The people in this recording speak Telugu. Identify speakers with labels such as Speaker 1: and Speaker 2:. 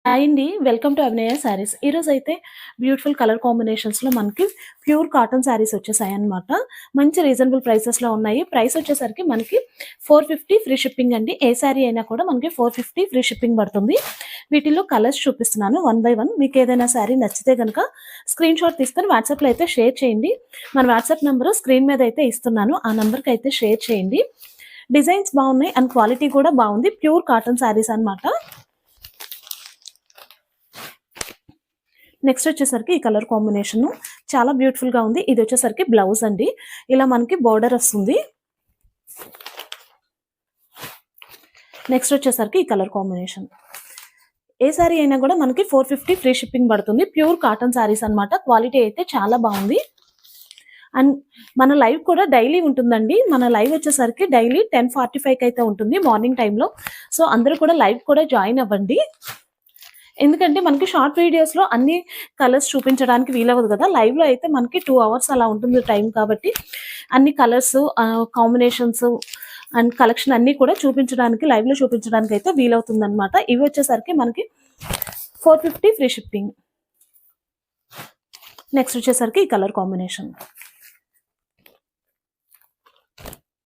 Speaker 1: హాయ్ అండి. వెల్కమ్ టు అభినయ శారీస్. ఈరోజు అయితే బ్యూటిఫుల్ కలర్ కాంబినేషన్స్‌లో మనకి ప్యూర్ కాటన్ శారీస్ వచ్చేసాయన్నమాట. మంచి రీజనబుల్ ప్రైసెస్‌లో ఉన్నాయి. ప్రైస్ వచ్చేసరికి మనకి 450 ఫ్రీ షిప్పింగ్ అండి. ఏ శారీ అయినా కూడా మనకి 450 ఫ్రీ షిప్పింగ్ పడుతుంది. వీటిల్లో కలర్స్ చూపిస్తున్నాను వన్ బై వన్. మీకు ఏదైనా శారీ నచ్చితే గనక స్క్రీన్ షాట్ తీసుకొని వాట్సాప్‌లో అయితే షేర్ చేయండి. మన వాట్సాప్ నంబరు స్క్రీన్ మీద అయితే ఇస్తున్నాను. ఆ నంబర్‌కి అయితే షేర్ చేయండి. డిజైన్స్ బాగున్నాయి అండ్ క్వాలిటీ కూడా బాగుంది. ప్యూర్ కాటన్ శారీస్ అన్నమాట. నెక్స్ట్ వచ్చేసరికి ఈ కలర్ కాంబినేషన్ చాలా బ్యూటిఫుల్ గా ఉంది. ఇది వచ్చేసరికి బ్లౌజ్ అండి. ఇలా మనకి బోర్డర్ వస్తుంది. నెక్స్ట్ వచ్చేసరికి ఈ కలర్ కాంబినేషన్. ఏ సారీ అయినా కూడా మనకి 450 ఫ్రీ షిప్పింగ్ పడుతుంది. ప్యూర్ కాటన్ సారీస్ అన్నమాట. క్వాలిటీ అయితే చాలా బాగుంది. అండ్ మన లైవ్ కూడా డైలీ ఉంటుందండి. మన లైవ్ వచ్చేసరికి డైలీ 10:45 అయితే ఉంటుంది మార్నింగ్ టైంలో. సో అందరూ కూడా లైవ్ కూడా జాయిన్ అవ్వండి. ఎందుకంటే మనకి షార్ట్ వీడియోస్‌లో అన్ని కలర్స్ చూపించడానికి వీలవ్వదు కదా! లైవ్‌లో అయితే మనకి 2 అవర్స్ అలా ఉంటుంది టైం కాబట్టి అన్ని కలర్స్ కాంబినేషన్స్ అండ్ కలెక్షన్ అన్నీ కూడా చూపించడానికి లైవ్‌లో చూపించడానికి అయితే వీలవుతుందన్నమాట. ఇవి వచ్చేసరికి మనకి 450 ఫ్రీ షిప్పింగ్. నెక్స్ట్ వచ్చేసరికి ఈ కలర్ కాంబినేషన్.